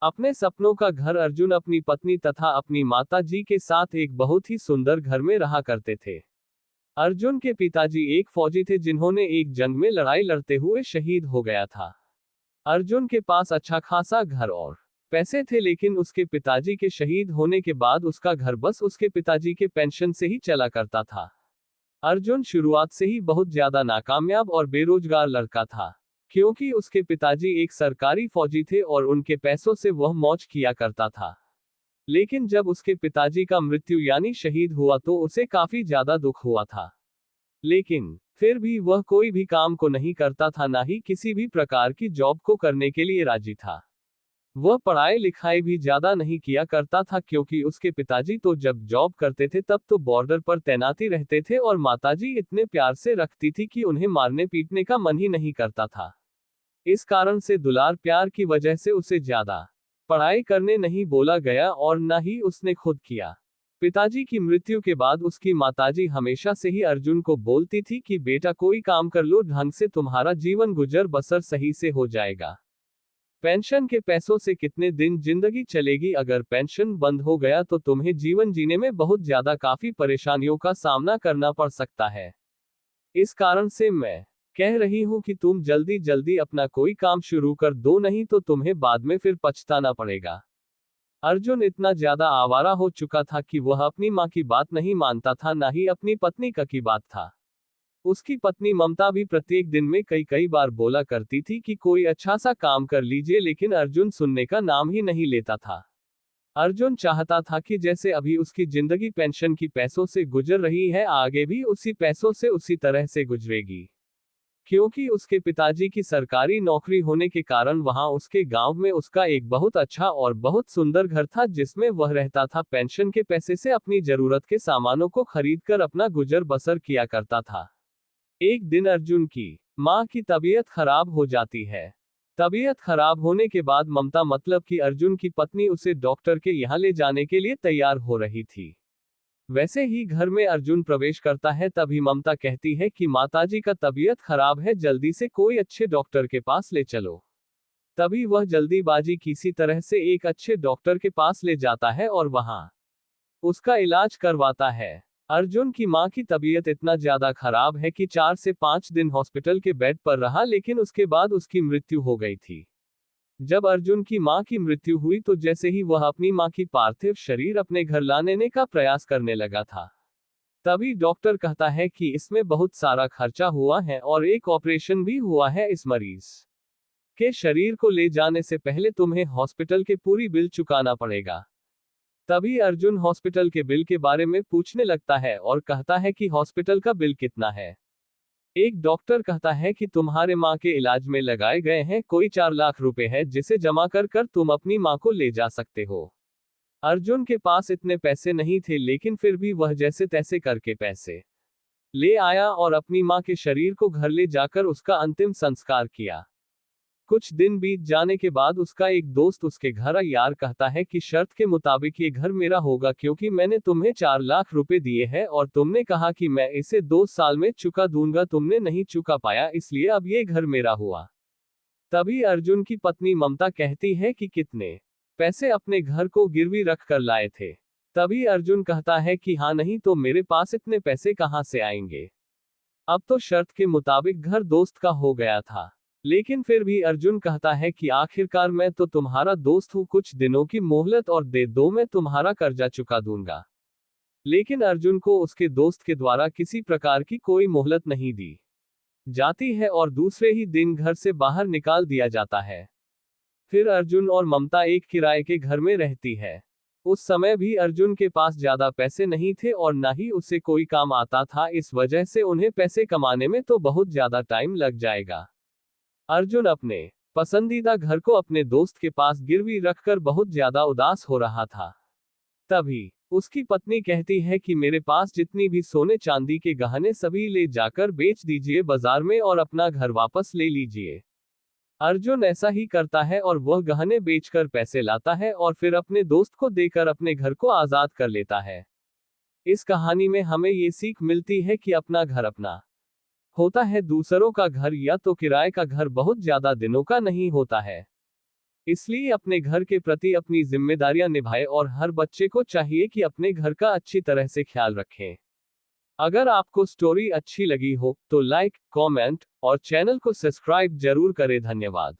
अपने सपनों का घर अर्जुन अपनी पत्नी तथा अपनी माता जी के साथ एक बहुत ही सुंदर घर में रहा करते थे। अर्जुन के पिताजी एक फौजी थे जिन्होंने एक जंग में लड़ाई लड़ते हुए शहीद हो गया था। अर्जुन के पास अच्छा खासा घर और पैसे थे, लेकिन उसके पिताजी के शहीद होने के बाद उसका घर बस उसके पिताजी के पेंशन से ही चला करता था। अर्जुन शुरुआत से ही बहुत ज्यादा नाकामयाब और बेरोजगार लड़का था, क्योंकि उसके पिताजी एक सरकारी फौजी थे और उनके पैसों से वह मौज किया करता था। लेकिन जब उसके पिताजी का मृत्यु यानी शहीद हुआ तो उसे काफी ज्यादा दुख हुआ था। लेकिन फिर भी वह कोई भी काम को नहीं करता था, ना ही किसी भी प्रकार की जॉब को करने के लिए राजी था। वह पढ़ाई लिखाई भी ज्यादा नहीं किया करता था, क्योंकि उसके पिताजी तो जब जॉब करते थे तब तो बॉर्डर पर तैनाती रहते थे और माताजी इतने प्यार से रखती थी कि उन्हें मारने पीटने का मन ही नहीं करता था। इस कारण से दुलार प्यार की वजह से उसे ज्यादा पढ़ाई करने नहीं बोला गया और न ही उसने खुद किया। पिताजी की मृत्यु के बाद उसकी माताजी हमेशा से ही अर्जुन को बोलती थी कि बेटा कोई काम कर लो, ढंग से तुम्हारा जीवन गुजर बसर सही से हो जाएगा। पेंशन के पैसों से कितने दिन जिंदगी चलेगी, अगर पेंशन बंद हो गया तो तुम्हें जीवन जीने में बहुत ज्यादा काफी परेशानियों का सामना करना पड़ सकता है। इस कारण से मैं कह रही हूं कि तुम जल्दी जल्दी अपना कोई काम शुरू कर दो, नहीं तो तुम्हें बाद में फिर पछताना पड़ेगा। अर्जुन इतना ज्यादा आवारा हो चुका था कि वह अपनी मां की बात नहीं मानता था, ना ही अपनी पत्नी का की बात था। उसकी पत्नी ममता भी प्रत्येक दिन में कई कई बार बोला करती थी कि कोई अच्छा सा काम कर लीजिए, लेकिन अर्जुन सुनने का नाम ही नहीं लेता था। अर्जुन चाहता था कि जैसे अभी उसकी जिंदगी पेंशन की पैसों से गुजर रही है, आगे भी उसी पैसों से उसी तरह से गुजरेगी। क्योंकि उसके पिताजी की सरकारी नौकरी होने के कारण वहां उसके गांव में उसका एक बहुत अच्छा और बहुत सुंदर घर था, जिसमें वह रहता था। पेंशन के पैसे से अपनी जरूरत के सामानों को खरीदकर अपना गुजर बसर किया करता था। एक दिन अर्जुन की मां की तबीयत खराब हो जाती है। तबीयत खराब होने के बाद ममता मतलब कि अर्जुन की पत्नी उसे डॉक्टर के यहाँ ले जाने के लिए तैयार हो रही थी। वैसे ही घर में अर्जुन प्रवेश करता है, तभी ममता कहती है कि माताजी का तबीयत खराब है, जल्दी से कोई अच्छे डॉक्टर के पास ले चलो। तभी वह जल्दीबाजी किसी तरह से एक अच्छे डॉक्टर के पास ले जाता है और वहां उसका इलाज करवाता है। अर्जुन की मां की तबीयत इतना ज्यादा खराब है कि 4 से 5 दिन हॉस्पिटल के बेड पर रहा, लेकिन उसके बाद उसकी मृत्यु हो गई थी। जब अर्जुन की मां की मृत्यु हुई तो जैसे ही वह अपनी मां की पार्थिव शरीर अपने घर लाने का प्रयास करने लगा था, तभी डॉक्टर कहता है कि इसमें बहुत सारा खर्चा हुआ है और एक ऑपरेशन भी हुआ है। इस मरीज के शरीर को ले जाने से पहले तुम्हें हॉस्पिटल के पूरी बिल चुकाना पड़ेगा। तभी अर्जुन हॉस्पिटल के बिल के बारे में पूछने लगता है और कहता है कि हॉस्पिटल का बिल कितना है। एक डॉक्टर कहता है कि तुम्हारे माँ के इलाज में लगाए गए हैं कोई 4 लाख रुपए है, जिसे जमा कर कर तुम अपनी माँ को ले जा सकते हो। अर्जुन के पास इतने पैसे नहीं थे, लेकिन फिर भी वह जैसे तैसे करके पैसे ले आया और अपनी माँ के शरीर को घर ले जाकर उसका अंतिम संस्कार किया। कुछ दिन बीत जाने के बाद उसका एक दोस्त उसके घर यार कहता है कि शर्त के मुताबिक ये घर मेरा होगा, क्योंकि मैंने तुम्हें 4 लाख रुपए दिए हैं और तुमने कहा कि मैं इसे 2 साल में चुका दूंगा, तुमने नहीं चुका पाया, इसलिए अब ये घर मेरा हुआ। तभी अर्जुन की पत्नी ममता कहती है कि कितने पैसे अपने घर को गिरवी रख कर लाए थे। तभी अर्जुन कहता है कि हाँ, नहीं तो मेरे पास इतने पैसे कहाँ से आएंगे। अब तो शर्त के मुताबिक घर दोस्त का हो गया था, लेकिन फिर भी अर्जुन कहता है कि आखिरकार मैं तो तुम्हारा दोस्त हूं, कुछ दिनों की मोहलत और दे दो, मैं तुम्हारा कर्जा चुका दूंगा। लेकिन अर्जुन को उसके दोस्त के द्वारा किसी प्रकार की कोई मोहलत नहीं दी जाती है और दूसरे ही दिन घर से बाहर निकाल दिया जाता है। फिर अर्जुन और ममता एक किराए के घर में रहती है। उस समय भी अर्जुन के पास ज्यादा पैसे नहीं थे और ना ही उसे कोई काम आता था, इस वजह से उन्हें पैसे कमाने में तो बहुत ज्यादा टाइम लग जाएगा। अर्जुन अपने पसंदीदा घर को अपने दोस्त के पास गिरवी रखकर बहुत ज्यादा उदास हो रहा था। तभी उसकी पत्नी कहती है कि मेरे पास जितनी भी सोने चांदी के गहने सभी ले जाकर बेच दीजिए बाजार में और अपना घर वापस ले लीजिए। अर्जुन ऐसा ही करता है और वह गहने बेचकर पैसे लाता है और फिर अपने दोस्त को देकर अपने घर को आजाद कर लेता है। इस कहानी में हमें ये सीख मिलती है कि अपना घर अपना होता है, दूसरों का घर या तो किराए का घर बहुत ज्यादा दिनों का नहीं होता है। इसलिए अपने घर के प्रति अपनी जिम्मेदारियां निभाएं और हर बच्चे को चाहिए कि अपने घर का अच्छी तरह से ख्याल रखें। अगर आपको स्टोरी अच्छी लगी हो तो लाइक, कमेंट और चैनल को सब्सक्राइब जरूर करें। धन्यवाद।